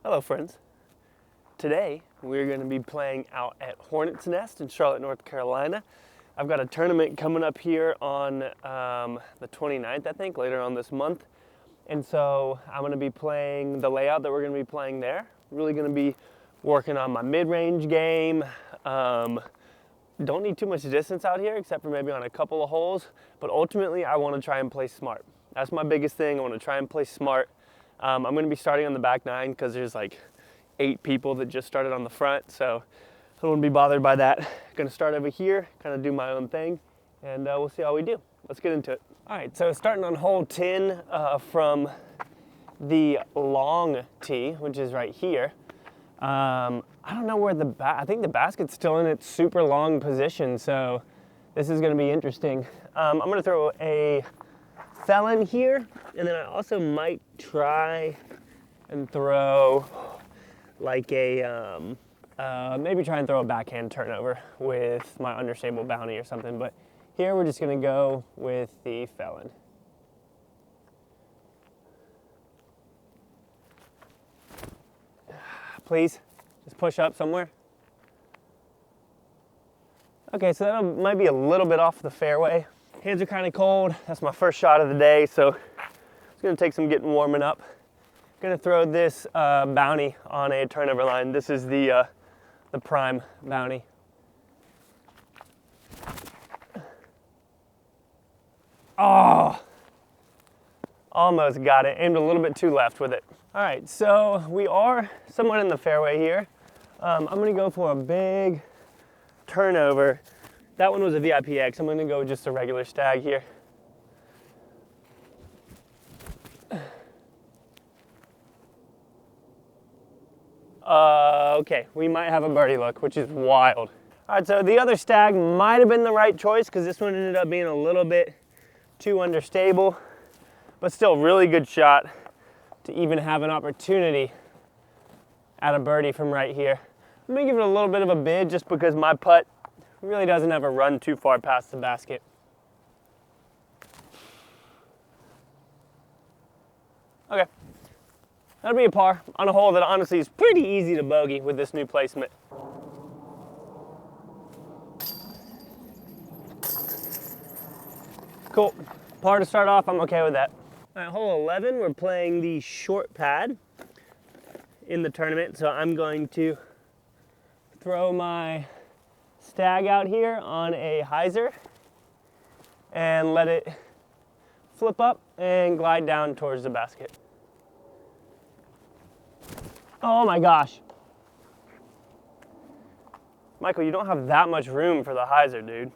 Hello friends. Today we're going to be playing out at Hornets Nest in Charlotte, North Carolina. I've got a tournament coming up here on the 29th, I think, later on this month. And so I'm going to be playing the layout that we're going to be playing there. Really going to be working on my mid-range game. Don't need too much distance out here except for maybe on a couple of holes, but ultimately I want to try and play smart. That's my biggest thing. I want to try and play smart. I'm going to be starting on the back nine because there's like 8 people that just started on the front, so I don't want to be bothered by that. Going to start over here, kind of do my own thing, and we'll see how we do. Let's get into it. All right, so starting on hole 10 from the long tee, which is right here. I don't know where I think the basket's still in its super long position, so this is going to be interesting. I'm going to throw a felon here, and then I also might try and throw like a, maybe try and throw a backhand turnover with my understable bounty or something, but here we're just going to go with the felon. Please, just push up somewhere. Okay, so that might be a little bit off the fairway. Hands are kind of cold. That's my first shot of the day, so it's going to take some getting warming up. Going to throw this bounty on a turnover line. This is the prime bounty. Oh, almost got it. Aimed a little bit too left with it. All right, so we are somewhat in the fairway here. I'm going to go for a big turnover. That one was a VIPX. I'm going to go with just a regular stag here. Okay, we might have a birdie look, which is wild. All right, so the other stag might have been the right choice because this one ended up being a little bit too understable, but still really good shot to even have an opportunity at a birdie from right here. I'm gonna give it a little bit of a bid just because my putt really doesn't have a run too far past the basket. Okay, that'll be a par on a hole that honestly is pretty easy to bogey with this new placement. Cool, par to start off, I'm okay with that. All right, hole 11, we're playing the short pad in the tournament, so I'm going to throw my stag out here on a hyzer and let it flip up and glide down towards the basket. Oh my gosh. Michael, you don't have that much room for the hyzer, dude.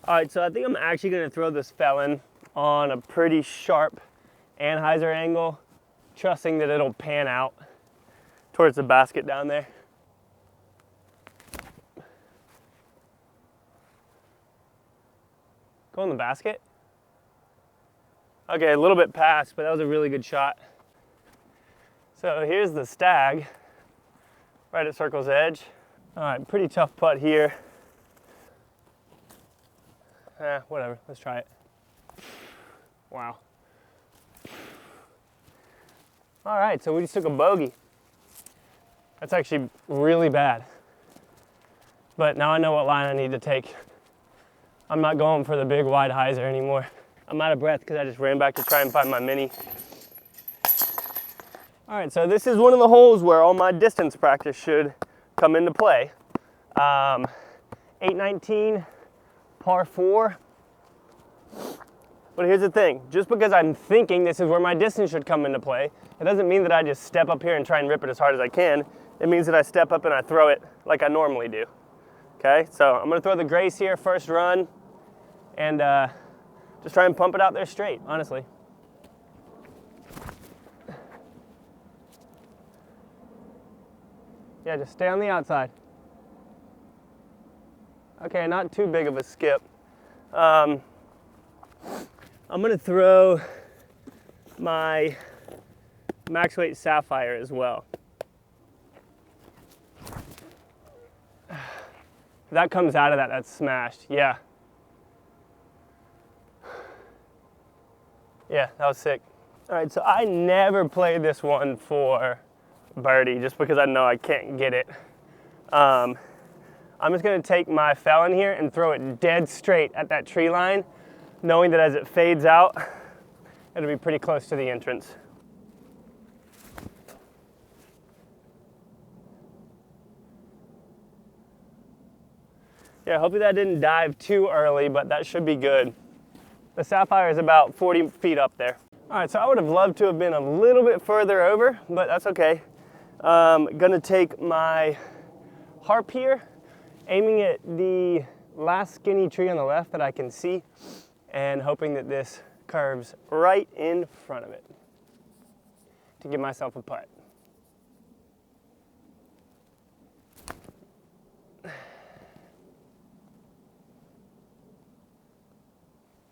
All right, so I think I'm actually gonna throw this felon on a pretty sharp anhyzer angle, trusting that it'll pan out towards the basket down there. Go in the basket. Okay, a little bit past, but that was a really good shot. So here's the stag, right at circle's edge. All right, pretty tough putt here. Whatever, let's try it. Wow. All right, so we just took a bogey. That's actually really bad. But now I know what line I need to take. I'm not going for the big wide hyzer anymore. I'm out of breath because I just ran back to try and find my mini. All right, so this is one of the holes where all my distance practice should come into play. 819. Par 4. But here's the thing, just because I'm thinking this is where my distance should come into play, it doesn't mean that I just step up here and try and rip it as hard as I can. It means that I step up and I throw it like I normally do. Okay, so I'm gonna throw the grace here, first run, and just try and pump it out there straight, honestly. Yeah, just stay on the outside. Okay, not too big of a skip. I'm gonna throw my max weight sapphire as well. If that comes out of that, that's smashed. Yeah. Yeah, that was sick. All right, so I never played this one for birdie just because I know I can't get it. I'm just gonna take my felon here and throw it dead straight at that tree line, knowing that as it fades out, it'll be pretty close to the entrance. Yeah, hopefully that didn't dive too early, but that should be good. The sapphire is about 40 feet up there. All right, so I would have loved to have been a little bit further over, but that's okay. Gonna take my harp here, aiming at the last skinny tree on the left that I can see, and hoping that this curves right in front of it to give myself a putt.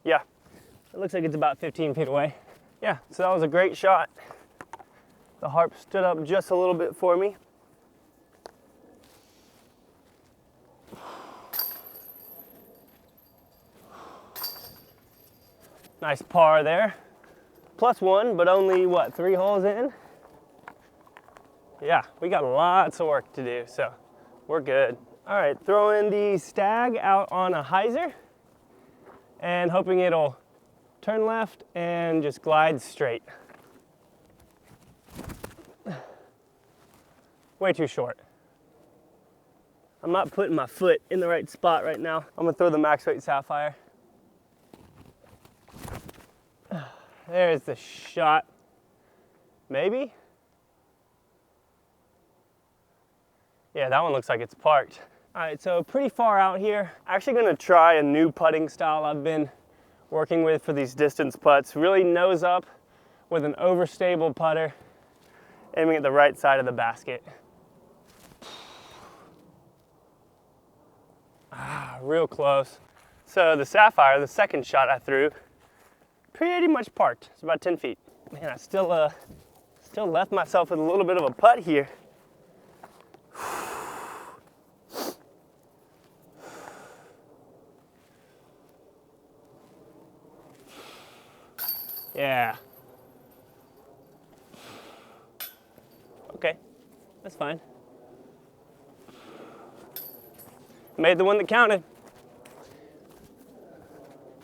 Yeah, it looks like it's about 15 feet away. Yeah, so that was a great shot. The harp stood up just a little bit for me. Nice par there. +1, but only, what, 3 holes in? Yeah, we got lots of work to do, so we're good. All right, throwing the stag out on a hyzer and hoping it'll turn left and just glide straight. Way too short. I'm not putting my foot in the right spot right now. I'm gonna throw the max weight sapphire. There's the shot. Maybe? Yeah, that one looks like it's parked. All right, so pretty far out here. Actually gonna try a new putting style I've been working with for these distance putts. Really nose up with an overstable putter, aiming at the right side of the basket. Real close. So the sapphire, the second shot I threw, pretty much parked. It's about 10 feet. Man, I still left myself with a little bit of a putt here. Yeah. Okay, that's fine. Made the one that counted.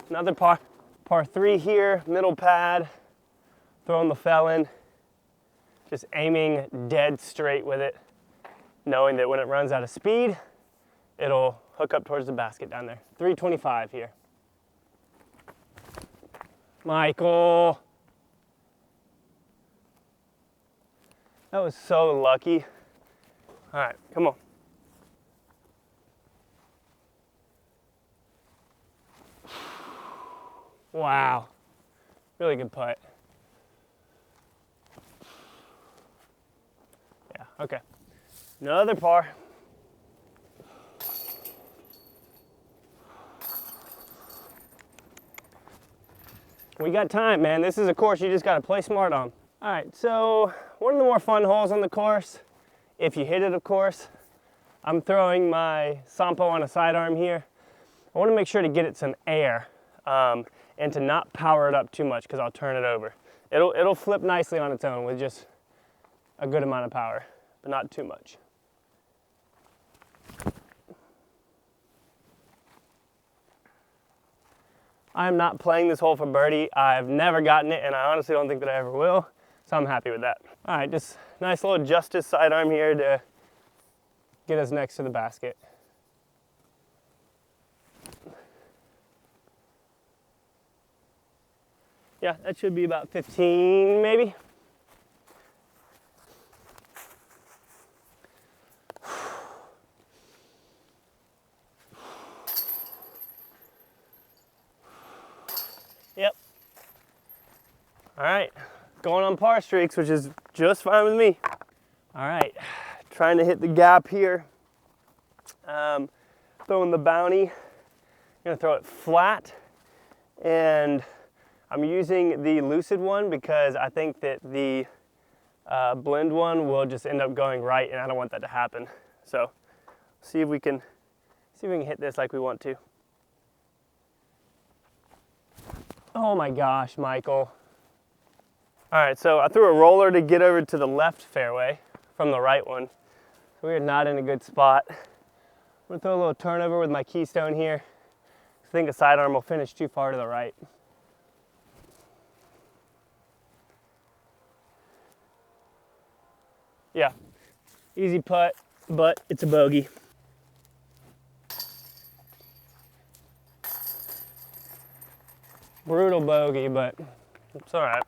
Another par 3 here, middle pad, throwing the felon, just aiming dead straight with it, knowing that when it runs out of speed, it'll hook up towards the basket down there. 325 here. Michael. That was so lucky. All right, come on. Wow, really good putt. Yeah, okay. Another par. We got time, man. This is a course you just gotta play smart on. All right, so one of the more fun holes on the course, if you hit it, of course. I'm throwing my Sampo on a sidearm here. I wanna make sure to get it some air. And to not power it up too much because I'll turn it over. It'll flip nicely on its own with just a good amount of power, but not too much. I'm not playing this hole for birdie. I've never gotten it, and I honestly don't think that I ever will, so I'm happy with that. All right, just nice little Justice sidearm here to get us next to the basket. Yeah, that should be about 15, maybe. Yep. All right, going on par streaks, which is just fine with me. All right, trying to hit the gap here. Throwing the bounty. I'm gonna throw it flat, and I'm using the Lucid one because I think that the blend one will just end up going right, and I don't want that to happen. So see if we can See if we can hit this like we want to. Oh my gosh, Michael. All right, so I threw a roller to get over to the left fairway from the right one. So we are not in a good spot. I'm gonna throw a little turnover with my keystone here. I think a sidearm will finish too far to the right. Yeah, easy putt, but it's a bogey. Brutal bogey, but it's all right.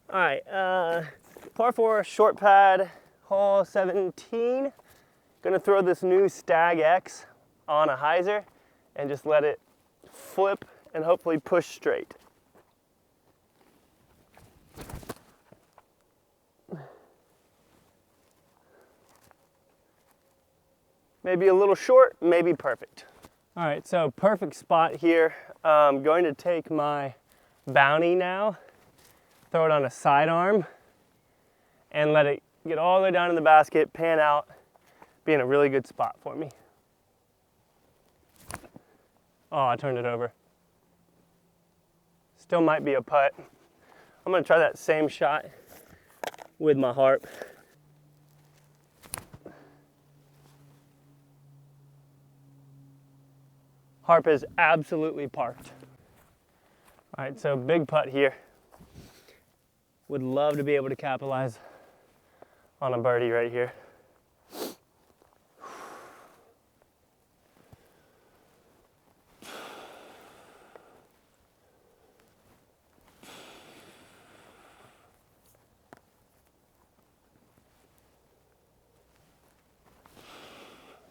All right, par 4, short pad, hole 17. Gonna throw this new Stag X on a hyzer and just let it flip and hopefully push straight. Maybe a little short, maybe perfect. All right, so perfect spot here. I'm going to take my bounty now, throw it on a sidearm, and let it get all the way down in the basket, pan out, be in a really good spot for me. Oh, I turned it over. Still might be a putt. I'm gonna try that same shot with my harp. Harp is absolutely parked. All right, so big putt here. Would love to be able to capitalize on a birdie right here.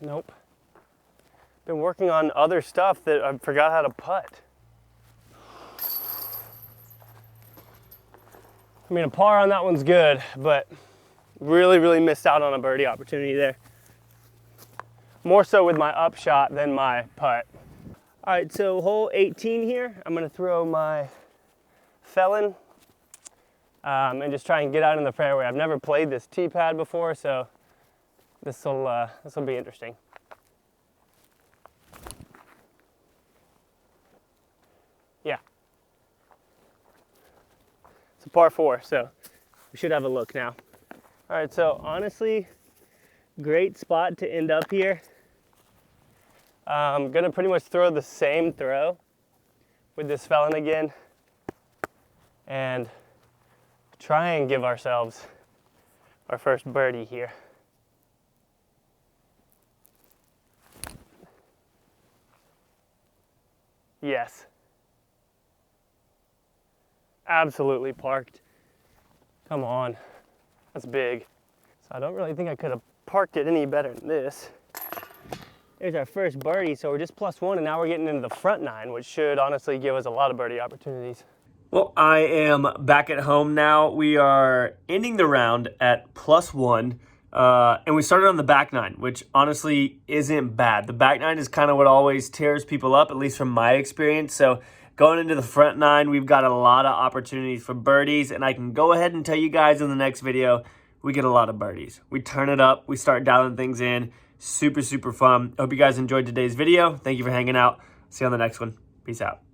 Nope. Been working on other stuff that I forgot how to putt. I mean, a par on that one's good, but really missed out on a birdie opportunity there. More so with my upshot than my putt. All right, so hole 18 here, I'm gonna throw my felon and just try and get out in the fairway. I've never played this tee pad before, so this will be interesting. Yeah. It's a par 4, so we should have a look now. All right, so honestly, great spot to end up here. I'm gonna pretty much throw the same throw with this felon again and try and give ourselves our first birdie here. Yes. Absolutely parked. Come on. That's big. So I don't really think I could have parked it any better than this. There's our first birdie, so we're just +1, and now we're getting into the front 9, which should honestly give us a lot of birdie opportunities. Well, I am back at home now. We are ending the round at +1, and we started on the back 9, which honestly isn't bad. The back 9 is kind of what always tears people up, at least from my experience. So going into the front 9, we've got a lot of opportunities for birdies, and I can go ahead and tell you guys in the next video, we get a lot of birdies. We turn it up, we start dialing things in. Super fun. Hope you guys enjoyed today's video. Thank you for hanging out. See you on the next one. Peace out.